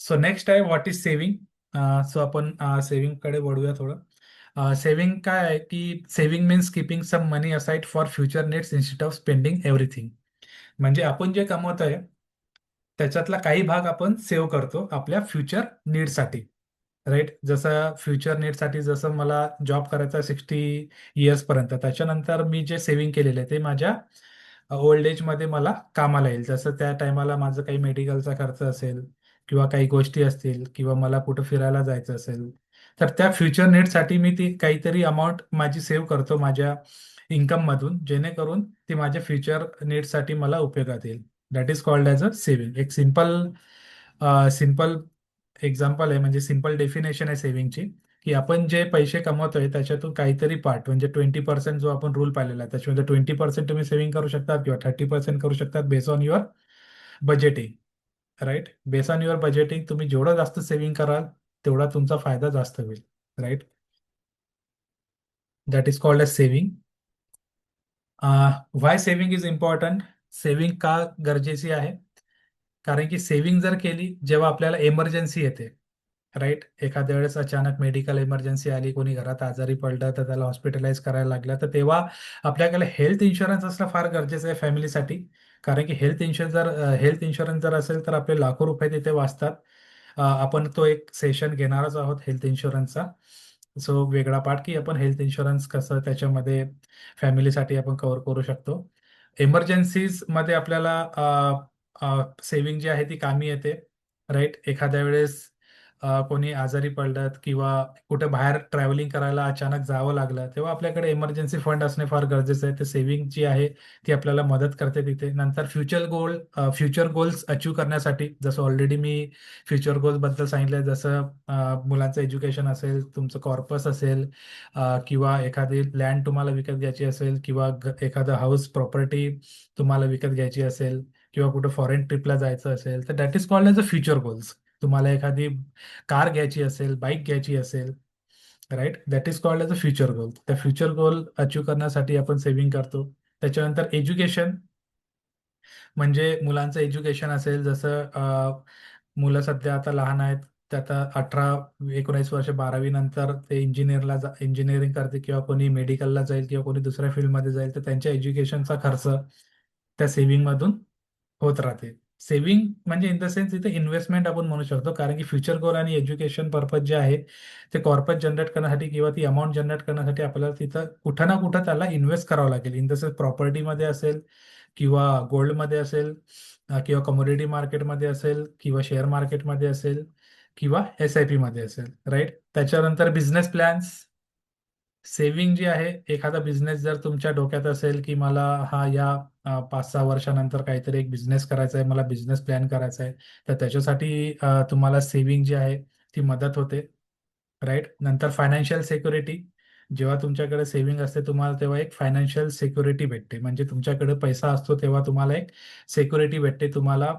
So next आहे what is saving. So आपण saving कडे वळूया थोडं. सेव्हिंग काय आहे की saving means keeping some money aside for future needs instead of spending everything. म्हणजे आपण जे कमवतोय त्याच्यातला काही भाग आपण सेव्ह करतो आपल्या फ्युचर नीडसाठी. राईट, जसं फ्युचर नीडसाठी जसं मला जॉब करायचा 60 इयर्स पर्यंत, त्याच्यानंतर मी जे सेव्हिंग केलेलं आहे ते माझ्या ओल्ड एजमध्ये मला कामाला येईल. जसं त्या टायमाला माझं काही मेडिकलचा खर्च असेल किंवा काही गोष्टी असतील किंवा मला कुठं फिरायला जायचं असेल, तर त्या फ्युचर नीडसाठी मी ती काहीतरी अमाऊंट माझी सेव्ह करतो माझ्या इन्कममधून, जेणेकरून ती माझ्या फ्युचर नीडसाठी मला उपयोगात येईल. That is called as a saving. एक सिम्पल सिम्पल एक्झाम्पल आहे, म्हणजे सिम्पल डेफिनेशन आहे सेव्हिंगची, की आपण जे पैसे कमवतोय त्याच्यातून काहीतरी पार्ट म्हणजे 20% जो आपण रूल पाहिलेला आहे त्याच्यामध्ये 20% तुम्ही सेव्हिंग करू शकता किंवा 30% करू शकतात base on your budgeting. Right, base on your budgeting तुम्ही जेवढं जास्त सेव्हिंग कराल तेवढा तुमचा फायदा जास्त होईल. Right, that is called as saving. Why saving is important. Saving का गरजेची आहे? कारण की सेव्हिंग जर केली जेव्हा आपल्याला एमर्जन्सी येते, राईट, एखाद्या वेळेस अचानक मेडिकल इमर्जन्सी आली, कोणी घरात आजारी पडलं तर त्याला हॉस्पिटलाइज करायला लागलं, तर तेव्हा आपल्याकडे हेल्थ इन्शुरन्स असणं फार गरजेचं आहे फॅमिलीसाठी. कारण की हेल्थ इन्शुरन्स जर असेल तर आपले लाखो रुपये तिथे वाचतात. आपण तो एक सेशन घेणारच आहोत हेल्थ इन्शुरन्सचा. सो वेगळा पार्ट की आपण हेल्थ इन्शुरन्स कसं त्याच्यामध्ये फॅमिलीसाठी आपण कव्हर करू शकतो. एमर्जन्सीज मध्ये आपल्याला सेव्हिंग जी आहे ती कामी येते. राईट, एखाद्या वेळेस कोणी आजारी पडलं किंवा कुठे बाहेर ट्रॅव्हलिंग करायला अचानक जावं लागलं, तेव्हा आपल्याकडे इमर्जन्सी फंड असणे फार गरजेचं आहे. ते सेव्हिंग जी आहे ती आपल्याला मदत करते तिथे. नंतर फ्युचर गोल्स अचीव करण्यासाठी, जसं ऑलरेडी मी फ्युचर गोल्स बद्दल सांगितलं, जसं मुलांचं एज्युकेशन असेल, तुमचं कॉर्पस असेल, किंवा एखादी लँड तुम्हाला विकत घ्यायची असेल किंवा एखादं हाऊस प्रॉपर्टी तुम्हाला विकत घ्यायची असेल किंवा कुठं फॉरेन ट्रिपला जायचं असेल, तर that is called as a future goals. तुम्हाला एखादी कार घ्यायची असेल, बाईक घ्यायची असेल, right, that is called as a future goal. त्या फ्युचर गोल अचीव करण्यासाठी आपण सेव्हिंग करतो. त्याच्यानंतर एज्युकेशन, म्हणजे मुलांचं एज्युकेशन असेल, जसं मुलं सध्या आता लहान आहेत, ते आता 18-19 वर्ष 12वी नंतर ते इंजिनिअरिंग करते किंवा कोणी मेडिकलला जाईल किंवा कोणी दुसऱ्या फील्डमध्ये जाईल, तर त्यांच्या एज्युकेशनचा खर्च त्या सेव्हिंग मधून होत राहते. सेव्हिंग म्हणजे इन द सेन्स इथे इन्व्हेस्टमेंट आपण म्हणू शकतो, कारण की फ्युचर गोल आणि एज्युकेशन पर्पज जे आहे ते कॉर्पस जनरेट करण्यासाठी किंवा ती अमाऊंट जनरेट करण्यासाठी आपल्याला तिथं कुठं ना कुठं त्याला इन्व्हेस्ट करावं लागेल. इन द सेन्स प्रॉपर्टीमध्ये असेल किंवा गोल्डमध्ये असेल, किंवा कमोडिटी मार्केटमध्ये असेल किंवा शेअर मार्केटमध्ये असेल किंवा SIP मध्ये असेल. राईट, त्याच्यानंतर बिझनेस प्लॅन्स. सेव्हिंग जी आहे, एखादा बिझनेस जर तुमच्या डोक्यात असेल की मला हा या 5-6 वर्षानंतर काहीतरी एक बिझनेस करायचा आहे, मला बिझनेस प्लॅन करायचा आहे, तर त्याच्यासाठी तुम्हाला सेव्हिंग जी आहे ती मदत होते. राईट, नंतर फायनान्शियल सिक्युरिटी. जेव्हा तुमच्याकडे सेव्हिंग असते तुम्हाला तेव्हा एक फायनान्शियल सिक्युरिटी भेटते, म्हणजे तुमच्याकडे पैसा असतो तेव्हा तुम्हाला एक सिक्युरिटी भेटते. तुम्हाला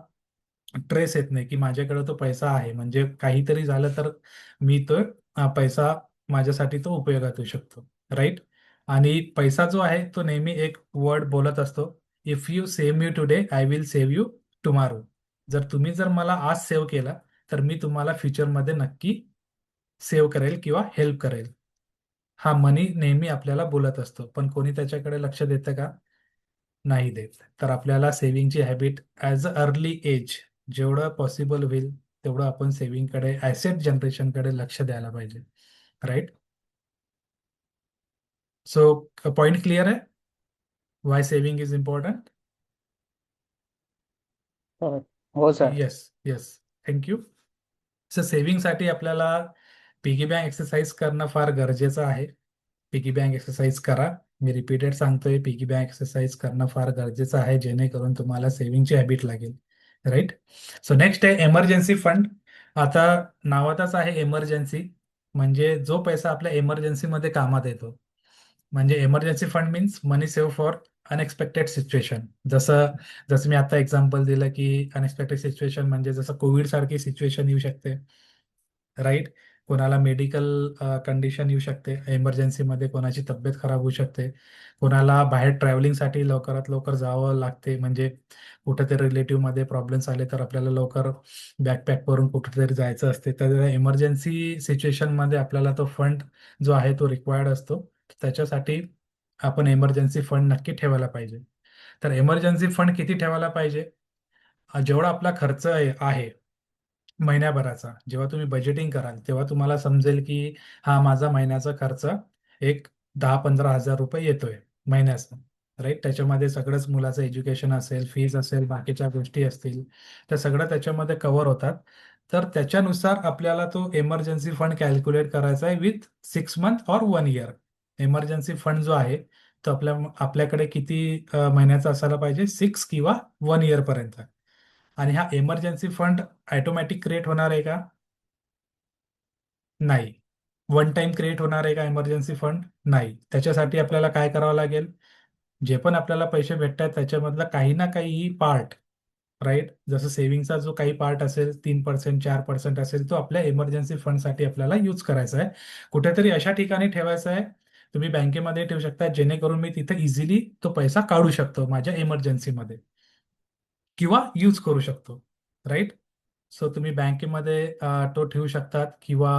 ट्रेस येत नाही की माझ्याकडे तो पैसा आहे, म्हणजे काहीतरी झालं तर मी तो पैसा माझ्यासाठी तो उपयोगात येऊ शकतो. राईट, आणि पैसा जो आहे तो नेहमी एक वर्ड बोलत असतो, if you save me today I will save you tomorrow. जर मला आज सेव्ह केला तर मी तुम्हाला फ्युचरमध्ये नक्की सेव्ह करेल किंवा हेल्प करेल. हा मनी नेहमी आपल्याला बोलत असतो, पण कोणी त्याच्याकडे लक्ष देतं का? नाही देत. तर आपल्याला सेव्हिंगची habit as a early age, जेवढं पॉसिबल होईल तेवढं आपण सेव्हिंगकडे, ॲसेट जनरेशनकडे लक्ष द्यायला पाहिजे. राईट, सो पॉइंट क्लिअर आहे, वाय सेव्हिंग इज इम्पॉर्टंट. हो हो sir. Yes, yes, thank you. So सेव्हिंगसाठी आपल्याला पिगी बँक एक्सरसाइज करणं फार गरजेचं आहे. पिगी बँक एक्सरसाइज करा. मी रिपीटेड सांगतोय, पिगी बँक एक्सरसाइज करणं फार गरजेचं आहे, जेणेकरून तुम्हाला सेव्हिंगची हॅबिट लागेल. राईट, सो नेक्स्ट आहे एमर्जन्सी फंड. आता नावातच आहे एमर्जन्सी, म्हणजे जो पैसा आपल्या एमर्जन्सीमध्ये कामात येतो. म्हणजे emergency fund means money save for unexpected situation. जसं जसं मी आता एक्झाम्पल दिलं की अनएक्सपेक्टेड सिच्युएशन म्हणजे जसं कोविड सारखी सिच्युएशन येऊ शकते. राईट, कोणाला मेडिकल कंडिशन येऊ शकते, एमर्जन्सीमध्ये कोणाची तब्येत खराब होऊ शकते, कोणाला बाहेर ट्रॅव्हलिंगसाठी लवकरात लवकर जावं लागते, म्हणजे कुठेतरी रिलेटिव्हमध्ये प्रॉब्लेम्स आले तर आपल्याला लवकर बॅकपॅक करून कुठेतरी जायचं असते, तर इमर्जन्सी सिच्युएशनमध्ये आपल्याला तो फंड जो आहे तो रिक्वायर्ड असतो. त्याच्यासाठी आपण इमर्जन्सी फंड नक्की ठेवायला पाहिजे. तर इमर्जन्सी फंड किती ठेवायला पाहिजे? जेवढा आपला खर्च आहे महिन्याभराचा, जेव्हा तुम्ही बजेटिंग कराल तेव्हा तुम्हाला समजेल की हा माझा महिन्याचा खर्च एक 10-15 हजार रुपये येतोय महिन्याचा. राईट, त्याच्यामध्ये सगळंच मुलाचं एज्युकेशन असेल, फीज असेल, बाकीच्या गोष्टी असतील, त्या सगळं त्याच्यामध्ये कव्हर होतात. तर त्याच्यानुसार आपल्याला तो इमर्जन्सी फंड कॅल्क्युलेट करायचा आहे विथ 6 मंथ और 1 इयर. इमर्जन्सी फंड जो आहे तो आपल्याकडे किती महिन्याचा असायला पाहिजे? 6 किंवा 1 इयर पर्यंत. आणि हा इमर्जन्सी फंड ऑटोमॅटिक क्रिएट होणार आहे का? नाही. वन टाइम क्रिएट होणार आहे का इमर्जन्सी फंड? नाही. त्याच्यासाठी आपल्याला काय करावं लागेल? जे पण आपल्याला पैसे भेटतात त्याच्यामधला काही ना काही पार्ट, राईट, जसं सेव्हिंगचा जो काही पार्ट असेल, 3% 4% असेल, तो आपल्या इमर्जन्सी फंडसाठी आपल्याला यूज करायचा आहे. कुठेतरी अशा ठिकाणी ठेवायचा आहे, तुम्ही बँकेमध्ये ठेवू शकता जेणेकरून मी तिथे इझिली तो पैसा काढू शकतो माझ्या इमर्जन्सीमध्ये किंवा यूज करू शकतो. राईट. सो तुम्ही बँकेमध्ये तो ठेवू शकतात किंवा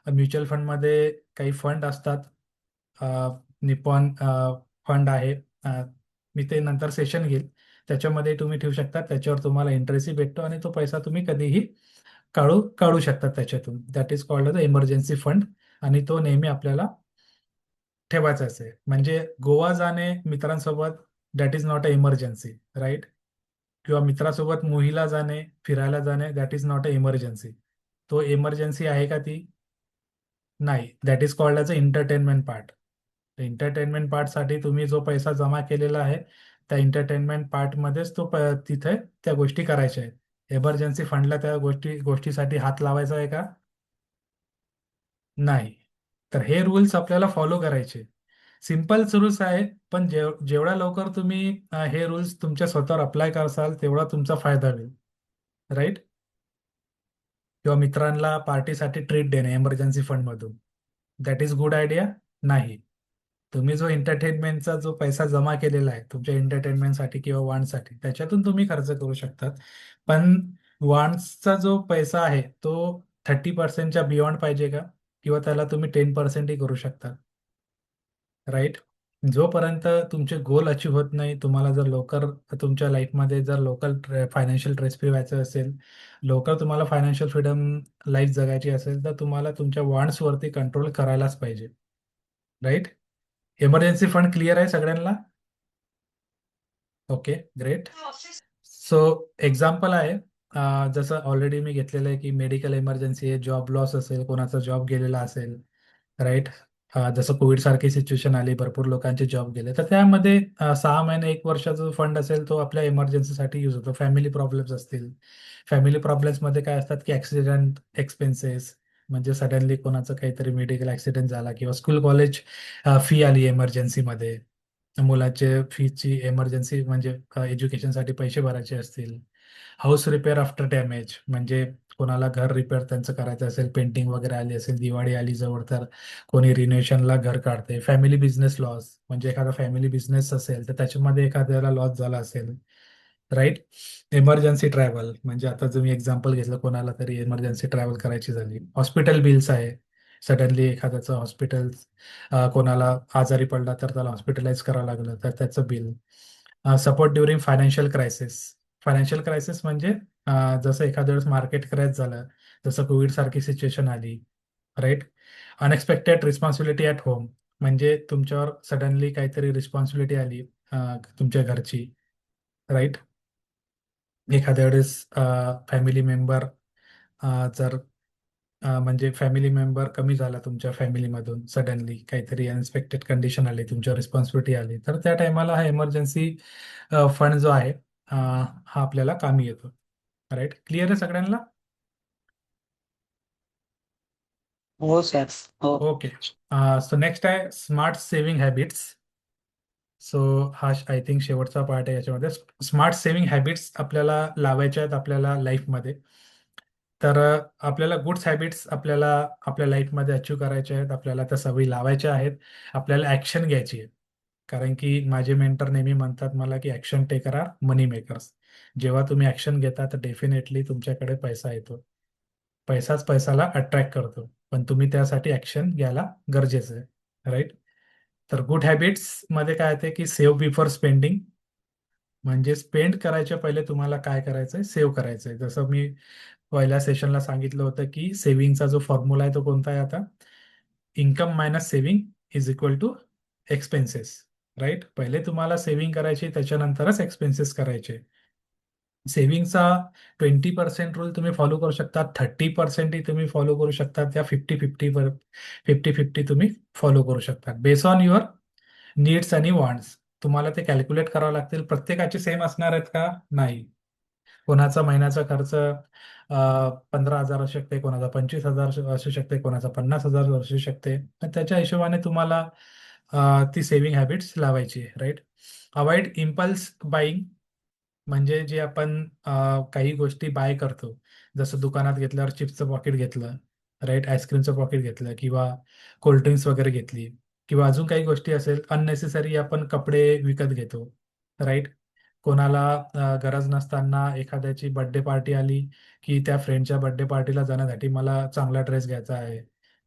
म्युच्युअल फंडमध्ये काही फंड असतात. निपॉन फंड आहे. मी ते नंतर सेशन घेईल. त्याच्यामध्ये तुम्ही ठेवू शकता, त्याच्यावर तुम्हाला इंटरेस्टही भेटतो आणि तो पैसा तुम्ही कधीही काढू काढू शकता त्याच्यातून. That is called the emergency fund. आणि तो नेहमी आपल्याला ठेवायचाच आहे. म्हणजे गोवा जाणे मित्रांसोबत, that is not a emergency, right. किंवा मित्रासोबत मुव्हीला जाणे, फिरायला जाणे, that is not a emergency. तो इमर्जन्सी आहे का ती? नाही. That is called as a entertainment part. Entertainment पार्टसाठी तुम्ही जो पैसा जमा केलेला आहे, त्या एंटरटेनमेंट पार्टमध्येच तिथे त्या गोष्टी करायच्या आहेत. इमर्जन्सी फंडला त्या गोष्टीसाठी हात लावायचा आहे का? नाही. तर हे रूल्स आपल्याला फॉलो करायचे. सिम्पल रूल्स आहे, पण जेवढ्या लवकर तुम्ही हे रूल्स तुमच्या स्वतःवर अप्लाय कराल तेवढा तुमचा फायदा होईल. राईट. किंवा मित्रांना पार्टीसाठी ट्रीट देणे इमर्जन्सी फंडमधून, दॅट इज गुड आयडिया? नाही. तुम्ही जो एंटरटेनमेंटचा जो पैसा जमा केलेला आहे तुमच्या एंटरटेनमेंटसाठी किंवा वॉन्टसाठी, त्याच्यातून तुम्ही खर्च करू शकतात. पण वॉन्ट्सचा जो पैसा आहे तो 30%च्या बियॉन्ड पाहिजे का? किंवा त्याला तुम्ही 10%ही करू शकता. राईट. जोपर्यंत तुमचे गोल अचीव होत नाही, तुम्हाला जर लवकर तुमच्या लाईफमध्ये जर लोकल फायनान्शियल स्ट्रेस फ्री व्हायचं असेल, लवकर तुम्हाला फायनान्शियल फ्रीडम लाईफ जगायची असेल, तर तुम्हाला तुमच्या वॉन्ट्सवरती कंट्रोल करायलाच पाहिजे. राईट. इमर्जन्सी फंड क्लिअर आहे सगळ्यांना? Okay, great. सो एक्झाम्पल आहे, जसं ऑलरेडी मी घेतलेलं आहे की मेडिकल इमर्जन्सी आहे, जॉब लॉस असेल, कोणाचा जॉब गेलेला असेल, राईट. जसं कोविड सारखी सिच्युएशन आली, भरपूर लोकांचे जॉब गेले, तर त्यामध्ये 6 महिने 1 वर्षाचा जो फंड असेल तो आपल्या इमर्जन्सीसाठी यूज होतो. फॅमिली प्रॉब्लेम्स असतील, फॅमिली प्रॉब्लेम्समध्ये काय असतात की ॲक्सिडेंट एक्सपेन्सेस, म्हणजे सडनली कोणाचं काहीतरी मेडिकल ॲक्सिडेंट झाला किंवा स्कूल कॉलेज फी आली इमर्जन्सीमध्ये, मुलाचे फीची इमर्जन्सी म्हणजे एज्युकेशनसाठी पैसे भरायचे असतील, हाऊस रिपेअर आफ्टर डॅमेज, म्हणजे कोणाला घर रिपेअर त्यांचं करायचं असेल, पेंटिंग वगैरे आली असेल, दिवाळी आली जवळ तर कोणी रिनोव्हेशनला घर काढते, फॅमिली बिझनेस लॉस, म्हणजे एखादा फॅमिली बिझनेस असेल तर त्याच्यामध्ये एखाद्याला लॉस झाला असेल, राईट. इमर्जन्सी ट्रॅव्हल, म्हणजे आता तुम्ही एक्झाम्पल घेतलं, कोणाला तरी इमर्जन्सी ट्रॅव्हल करायची झाली, हॉस्पिटल बिल्स आहे, सडनली एखाद्याचं हॉस्पिटल, कोणाला आजारी पडला तर त्याला हॉस्पिटलाइज करावं लागलं तर त्याचं bill. Support during financial crisis. Financial crisis म्हणजे जसं एखाद्या वेळेस मार्केट क्रॅश झालं, जसं कोविड सारखी सिच्युएशन आली, right. Unexpected responsibility at home, म्हणजे तुमच्यावर सडनली काहीतरी रिस्पॉन्सिबिलिटी आली तुमच्या घरची, राईट. एखाद्या वेळेस फॅमिली मेंबर जर म्हणजे फॅमिली मेंबर कमी झाला तुमच्या फॅमिलीमधून, सडनली काहीतरी अनएक्सपेक्टेड कंडिशन आली, तुमच्या रिस्पॉन्सिबिलिटी आली, तर त्या टायमाला हा इमर्जन्सी फंड जो आहे हा आपल्याला कामी येतो. राईट. क्लिअर आहे सगळ्यांना? हो सर. हो. ओके. सो नेक्स्ट आहे स्मार्ट सेव्हिंग हॅबिट्स. सो हा आय थिंक शेवटचा पार्ट आहे याच्यामध्ये. स्मार्ट सेव्हिंग हॅबिट्स आपल्याला लावायच्या आहेत आपल्याला लाईफमध्ये. तर आपल्याला गुड्स हॅबिट्स आपल्याला आपल्या लाईफमध्ये अचीव करायचे आहेत, आपल्याला त्या सवयी लावायच्या आहेत, आपल्याला ॲक्शन घ्यायची आहे. कारण की माझे मेंटर नेहमी म्हणतात मला की ॲक्शन टेकर आर मनी मेकर्स. जेव्हा तुम्ही ॲक्शन घेता तर डेफिनेटली तुमच्याकडे पैसा येतो. पैसाच पैसाला अट्रॅक्ट करतो, पण तुम्ही त्यासाठी ॲक्शन घ्यायला गरजेचं आहे, राईट? तर गुड हॅबिट्स मध्ये काय येते की सेव्ह बिफोर स्पेंडिंग. म्हणजे स्पेंड करायच्या पहिले तुम्हाला काय करायचंय, सेव्ह करायचंय. जसं मी पहिल्या सेशनला सांगितलं होतं की सेव्हिंगचा जो फॉर्म्युला आहे तो कोणता आहे आता? Income minus saving is equal to expenses. Right? पहिले तुम्हाला सेव्हिंग करायची, त्याच्यानंतरच एक्सपेन्सेस करायचे. सेव्हिंगचा 20% रूल तुम्ही फॉलो करू शकता, 30% तुम्ही फॉलो करू शकता, त्या 50-50 तुम्ही फॉलो करू शकता बेस ऑन युअर नीड्स आणि वॉन्ट्स. तुम्हाला ते कॅल्क्युलेट करावं लागतील. प्रत्येकाचे सेम असणार आहेत का? नाही. कोणाचा महिन्याचा खर्च 15,000 असू शकते, कोणाचा 25,000 असू शकते, कोणाचा 50,000 असू शकते. तर त्याच्या हिशोबाने तुम्हाला ती सेव्हिंग हॅबिट्स लावायची आहे, राईट? Avoid impulse buying. म्हणजे जे आपण काही गोष्टी बाय करतो, जसं दुकानात घेतल्यावर चिप्सचं पॉकेट घेतलं, राईट, आईस्क्रीमचं पॉकेट घेतलं, किंवा कोल्ड्रिंक्स वगैरे घेतली, किंवा अजून काही गोष्टी असेल अननेसेसरी आपण कपडे विकत घेतो, राईट? कोणाला गरज नसताना एखाद्याची बर्थडे पार्टी आली की त्या फ्रेंडच्या बर्थडे पार्टीला जाण्यासाठी मला चांगला ड्रेस घ्यायचा आहे,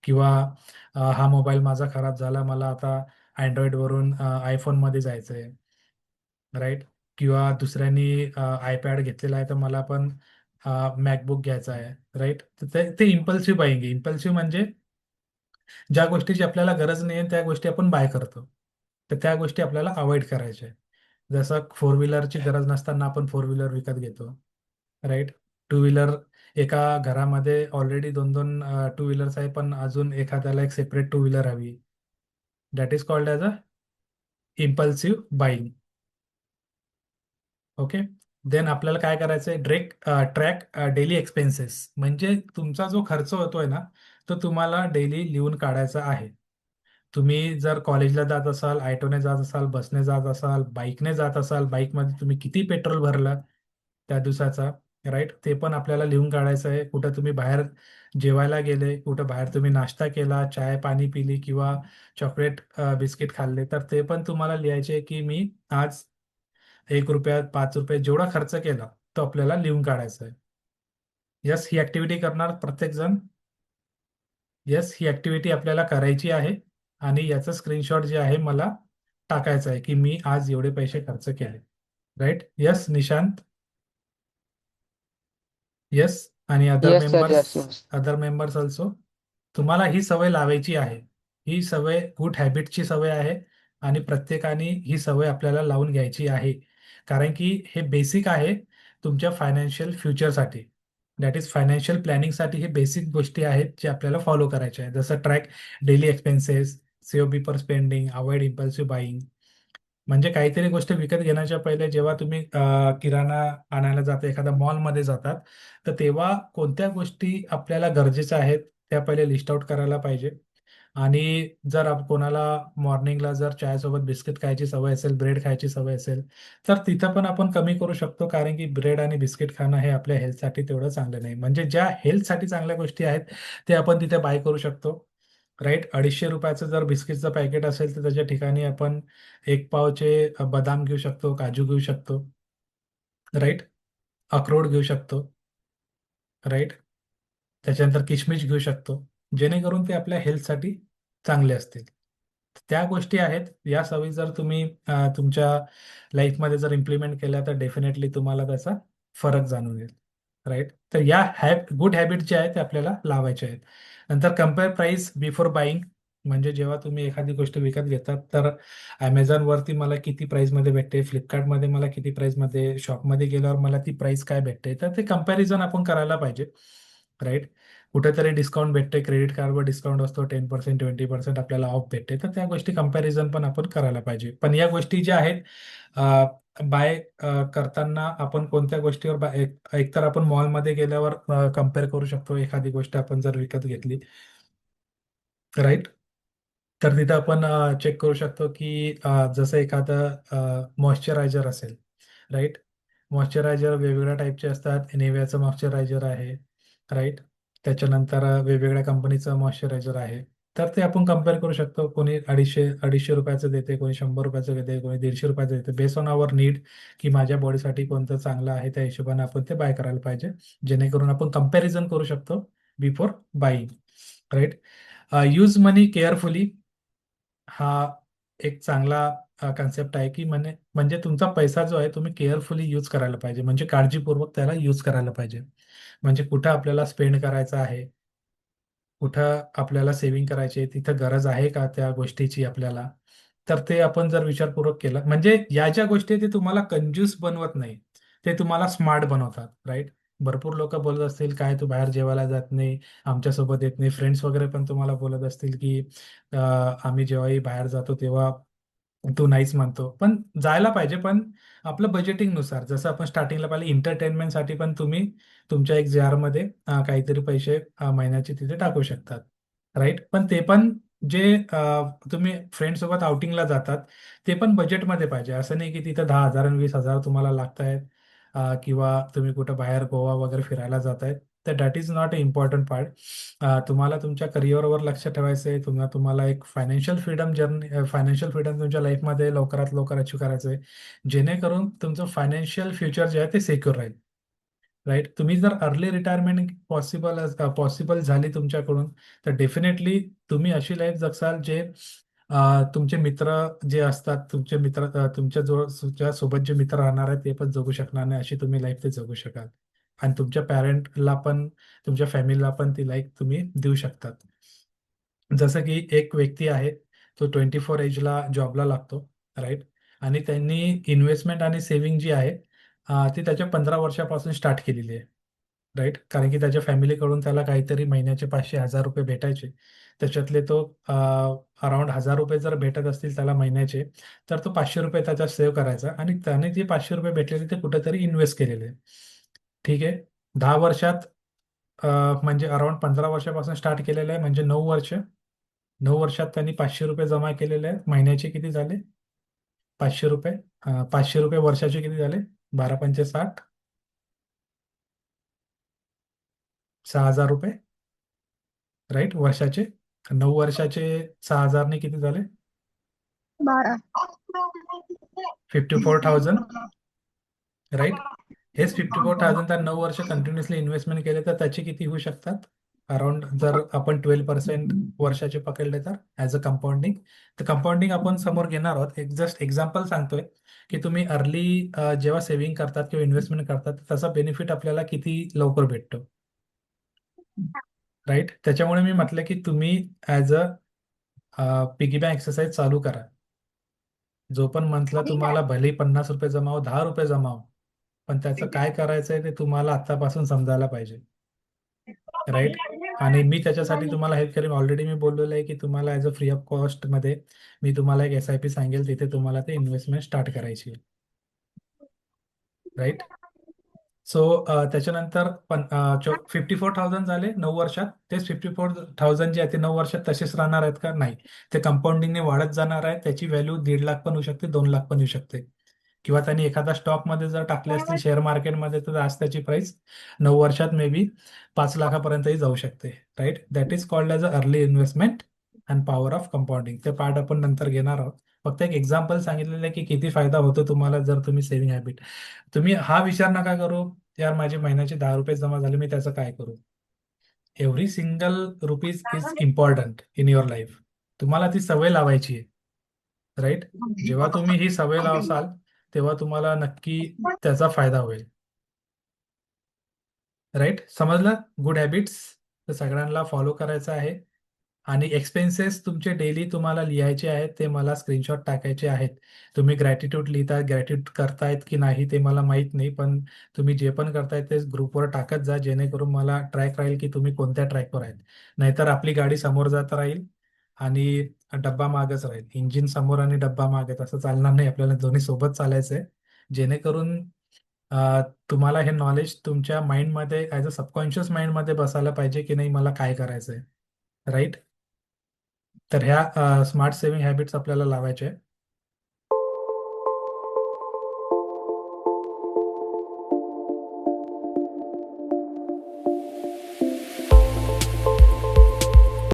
किंवा हा मोबाईल माझा खराब झाला, मला आता अँड्रॉइडवरून आयफोनमध्ये जायचं आहे, राईट? किंवा दुसऱ्यांनी आयपॅड घेतलेला आहे तर मला पण मॅकबुक घ्यायचा आहे, राईट? तर ते ते इम्पल्सिव्ह बाईंग आहे. इम्पल्सिव्ह म्हणजे ज्या गोष्टीची आपल्याला गरज नाही आहे त्या गोष्टी आपण बाय करतो. तर त्या गोष्टी आपल्याला अवॉइड करायच्या आहे. जसं फोर व्हीलरची गरज नसताना आपण फोर व्हीलर विकत घेतो, राईट? टू व्हीलर, एका घरामध्ये ऑलरेडी दोन दोन टू व्हीलर्स आहे, पण अजून एखाद्याला एक सेपरेट टू व्हीलर हवी. That is called as a impulsive buying. Okay. Then आपल्याला काय करायचं आहे, ट्रॅक डेली एक्सपेन्सेस. म्हणजे तुमचा जो खर्च होतोय ना, तो तुम्हाला डेली लिहून काढायचा आहे. तुम्ही जर कॉलेजला जात असाल, ऑटोने जात असाल, बसने जात असाल, बाईकने जात असाल, बाईकमध्ये तुम्ही किती पेट्रोल भरलं त्या दिवसाचा, राईट? ते पण आपल्याला लिहून काढायचं आहे. कुठं तुम्ही बाहेर जेवायला गेले, कुठं बाहेर तुम्ही नाश्ता केला, चाय पाणी पिली, किंवा चॉकलेट बिस्किट खाल्ले, तर ते पण तुम्हाला लिहायचे आहे की मी आज 1 रुपया, 5 रुपये जेवढा खर्च केला तो आपल्याला लिहून काढायचा आहे. यस, ही ऍक्टिव्हिटी करणार प्रत्येक जण. येस, ही ऍक्टिव्हिटी आपल्याला करायची आहे, आणि याचं स्क्रीनशॉट जे आहे मला टाकायचं आहे की मी आज एवढे पैसे खर्च केले, राईट? यस निशांत. येस. आणि Yes, sir. Yes, yes. Other members also. तुम्हाला ही सवय लावायची आहे. ही सवय गुड हॅबिटची सवय आहे, आणि प्रत्येकाने ही सवय आपल्याला लावून घ्यायची आहे. कारण की हे बेसिक आहे तुमच्या फायनान्शियल फ्युचरसाठी. दॅट इज फायनान्शियल प्लॅनिंगसाठी हे बेसिक गोष्टी आहेत जे आपल्याला फॉलो करायच्या आहेत. जसं track daily expenses, save before spending, avoid impulsive buying. म्हणजे काहीतरी गोष्ट विकत घेण्याच्या पहिले जेव्हा तुम्ही किराणा आणायला जाता, एखाद्या मॉलमध्ये जातात, तर तेव्हा कोणत्या गोष्टी आपल्याला गरजेच्या आहेत त्या पहिले लिस्ट आउट करायला पाहिजे. आणि जर कोणाला मॉर्निंगला जर चायसोबत बिस्किट खायची सवय असेल, ब्रेड खायची सवय असेल, तर तिथं पण आपण कमी करू शकतो. कारण की ब्रेड आणि बिस्किट खाणं हे आपल्या हेल्थसाठी तेवढं चांगलं नाही. म्हणजे ज्या हेल्थसाठी चांगल्या गोष्टी आहेत ते आपण तिथे बाय करू शकतो, राईट? 250 रुपयाचं जर बिस्किटचं पॅकेट असेल तर त्याच्या ठिकाणी आपण एक पावचे बदाम घेऊ शकतो, काजू घेऊ शकतो, राईट? अक्रोड घेऊ शकतो, राईट? त्याच्यानंतर किशमिश घेऊ शकतो, जेणेकरून ते आपल्या हेल्थसाठी चांगले असतील. त्या गोष्टी आहेत. या सवयी जर तुम्ही तुमच्या लाईफमध्ये जर इम्प्लिमेंट केल्या तर डेफिनेटली तुम्हाला त्याचा फरक जाणून येईल, राईट? तर या गुड हॅबिट जे आहेत ते आपल्याला लावायचे आहेत. नंतर कम्पेअर प्राइस बिफोर बाईंग. म्हणजे जेव्हा तुम्ही एखादी गोष्ट विकत घेतात तर ॲमेझॉनवरती मला किती प्राईसमध्ये भेटते, फ्लिपकार्टमध्ये मला किती प्राईसमध्ये, शॉपमध्ये गेल्यावर मला ती प्राईस काय भेटते, तर ते कम्पॅरिझन आपण करायला पाहिजे, राईट? कुठेतरी डिस्काउंट भेटते, क्रेडिट कार्डवर डिस्काउंट असतो, 10%, 20% आपल्याला ऑफ भेटते, तर त्या गोष्टी कम्पॅरिझन पण आपण करायला पाहिजे. पण या गोष्टी ज्या आहेत बाय करताना आपण कोणत्या गोष्टीवर एकतर आपण मॉलमध्ये गेल्यावर कम्पेअर करू शकतो. एखादी गोष्ट आपण जर विकत घेतली, राईट, तर तिथं आपण चेक करू शकतो की जसं एखादं मॉइश्चरायझर असेल, राईट? मॉइश्चरायझर वेगवेगळ्या टाईपचे असतात. निव्हियाचं मॉइश्चरायझर आहे, राईट. त्याच्यानंतर वेगवेगळ्या कंपनीचं मॉइश्चरायझर आहे. तर ते आपण कम्पेअर करू शकतो. कोणी 250 रुपयाचं देते, कोणी 100 रुपयाचं देते, कोणी 150 रुपयाचं देते. बेस ऑन आवर नीड, की माझ्या बॉडीसाठी कोणतं चांगलं आहे त्या हिशोबाने आपण ते बाय करायला पाहिजे, जेणेकरून आपण कम्पॅरिझन करू शकतो बिफोर बाईंग. राईट. यूज मनी केअरफुली हा एक चांगला कन्सेप्ट आहे, की म्हणजे तुमचा पैसा जो आहे तुम्ही केअरफुली यूज करायला पाहिजे, म्हणजे काळजीपूर्वक त्याला यूज करायला पाहिजे. म्हणजे कुठं आपल्याला स्पेंड करायचं आहे, कुठं आपल्याला सेव्हिंग करायची आहे, तिथं गरज आहे का त्या गोष्टीची आपल्याला. तर ते आपण जर विचारपूर्वक केलं, म्हणजे या ज्या गोष्टी आहेत, ते तुम्हाला कंजूस बनवत नाही, ते तुम्हाला स्मार्ट बनवतात. राईट. भरपूर लोक बोलत असतील, काय तू बाहेर जेवायला जात नाही, आमच्यासोबत येत नाही. फ्रेंड्स वगैरे पण तुम्हाला बोलत असतील की आम्ही जेव्हाही बाहेर जातो तेव्हा तू नाहीच म्हणतो. पण जायला पाहिजे, पण आपलं बजेटिंग नुसार. जसं आपण स्टार्टिंगला पाहिलं, एंटरटेनमेंटसाठी पण तुम्ही तुमच्या एक जार मध्ये काहीतरी पैसे महिन्याचे तिथे टाकू शकतात. राईट. पण ते पण जे तुम्ही फ्रेंड सोबत आउटिंगला जातात, ते पण बजेटमध्ये पाहिजे. असं नाही की तिथं 10,000 आणि 20,000 तुम्हाला लागत आहेत, किंवा तुम्ही कुठं बाहेर गोवा वगैरे फिरायला जात आहेत. तर that is not a important part. तुम्हाला तुमच्या करिअरवर लक्ष ठेवायचं आहे. तुम्हाला एक फायनान्शियल फ्रीडम तुमच्या लाईफमध्ये लवकरात लवकर अचीव करायचं आहे, जेणेकरून तुमचं फायनान्शियल फ्युचर जे आहे ते सिक्युअर राहील. राईट. तुम्ही जर अर्ली रिटायरमेंट पॉसिबल झाली तुमच्याकडून, तर डेफिनेटली तुम्ही अशी लाईफ जगसाल जे तुमचे मित्र जे असतात, तुमच्या सोबत जे मित्र राहणार आहेत ते पण जगू शकणार नाही, अशी तुम्ही लाईफ ते जगू शकाल. आणि तुमच्या पॅरेंटला पण, तुमच्या फॅमिलीला पण ती लाईफ तुम्ही देऊ शकतात. जसं की एक व्यक्ती आहे, तो 24 एजला जॉबला लागतो. राईट. आणि त्यांनी इन्व्हेस्टमेंट आणि सेव्हिंग जी आहे ती त्याच्या 15 वर्षापासून स्टार्ट केलेली आहे. राईट. कारण की त्याच्या फॅमिलीकडून त्याला काहीतरी महिन्याचे 500-1000 रुपये भेटायचे. त्याच्यातले तो अराउंड 1000 रुपये जर भेटत असतील त्याला महिन्याचे, तर तो 500 रुपये त्याचा सेव्ह करायचा, आणि त्याने जे 500 रुपये भेटलेले ते कुठेतरी इन्व्हेस्ट केलेले. ठीक आहे. 10 वर्षात अ, म्हणजे अराउंड 15 वर्षापासून स्टार्ट केलेलं आहे, म्हणजे 9 वर्ष. 9 वर्षात त्यांनी 500 रुपये जमा केलेले आहेत. महिन्याचे किती झाले? 500 रुपये. 500 रुपये वर्षाचे किती झाले? 12×5 = 60. 6,000 रुपये. राईट. वर्षाचे. 9 वर्षाचे 6,000 ने किती झाले? 12. 54,000. राईट. हेच 54,000 तर 9 वर्ष कंटिन्युअसली इन्व्हेस्टमेंट केले तर त्याचे किती होऊ शकतात? अराउंड, जर आपण 12% वर्षाचे पकडले तर ॲज अ कंपाऊंडिंग. तर कंपाऊंडिंग आपण समोर घेणार आहोत. एक जस्ट एक्झाम्पल सांगतोय, की तुम्ही अर्ली जेव्हा सेव्हिंग करतात किंवा इन्व्हेस्टमेंट करतात, त्याचा बेनिफिट आपल्याला किती लवकर भेटतो. राईट. त्याच्यामुळे मी म्हटलं की तुम्ही as a piggy bank exercise चालू करा. जो पण मंथला तुम्हाला भले 50 रुपये जमाव, 10 रुपये जमाव, पण त्याचं काय करायचं आहे ते तुम्हाला आत्तापासून समजायला पाहिजे. राईट. आणि मी त्याच्यासाठी तुम्हाला हेल्प करेन. ऑलरेडी मी बोललेलो आहे की तुम्हाला ॲज अ फ्री ऑफ कॉस्टमध्ये मी तुम्हाला एक SIP सांगेल, तिथे तुम्हाला ते इन्व्हेस्टमेंट स्टार्ट करायची आहे. राईट. सो त्याच्यानंतर पण 54,000 झाले 9 वर्षात. तेच 54,000 जे आहे ते 9 वर्षात तसेच राहणार आहेत का? नाही. ते कंपाऊंडिंगने वाढत जाणार आहे. त्याची व्हॅल्यू 1.5 लाख पण होऊ शकते, 2 लाख पण होऊ शकते. किंवा त्यांनी एखादा स्टॉकमध्ये जर टाकले असतील शेअर मार्केटमध्ये, तर आज त्याची प्राइस 9 वर्षात मे बी 5 लाखापर्यंतही जाऊ शकते. Right. That is called as a early investment and power of compounding. ते पार्ट आपण नंतर घेणार आहोत. फक्त एक एक्झाम्पल सांगितलेलं आहे की किती फायदा होतो तुम्हाला जर तुम्ही सेव्हिंग हॅबिट. तुम्ही हा विचार नका करू, यार माझे महिन्याचे 10 रुपये जमा झाले, मी त्याचं काय करू. Every single rupees is important in your life. तुम्हाला ती सवय लावायची आहे. राईट. जेव्हा तुम्ही ही सवय लावसाल, तेव्हा तुम्हाला नक्की त्याचा फायदा होईल. राईट. समजलं? गुड हॅबिट्स तर सगळ्यांना फॉलो करायचं आहे. आणि एक्सपेन्सेस तुमचे डेली तुम्हाला लिहायचे आहेत, ते मला स्क्रीनशॉट टाकायचे आहेत. तुम्ही ग्रॅटिट्यूड लिहिता, ग्रॅटिट्यूड करतायत की नाही ते मला माहीत नाही, पण तुम्ही जे पण करतायत ते ग्रुपवर टाकत जा, जेणेकरून मला ट्रॅक राहील की तुम्ही कोणत्या ट्रॅकवर आहेत. नाहीतर आपली गाडी समोर जात राहील आणि डब्बा मागच राहील. इंजिन समोर आणि डब्बा मागे तसं चालणार नाही. आपल्याला दोन्ही सोबत चालायचं आहे, जेणेकरून तुम्हाला हे नॉलेज तुमच्या माइंडमध्ये ॲज अ सबकॉन्शियस माइंडमध्ये बसायला पाहिजे की नाही, मला काय करायचं आहे. राईट. तर ह्या स्मार्ट सेव्हिंग हॅबिट्स आपल्याला लावायचे आहे.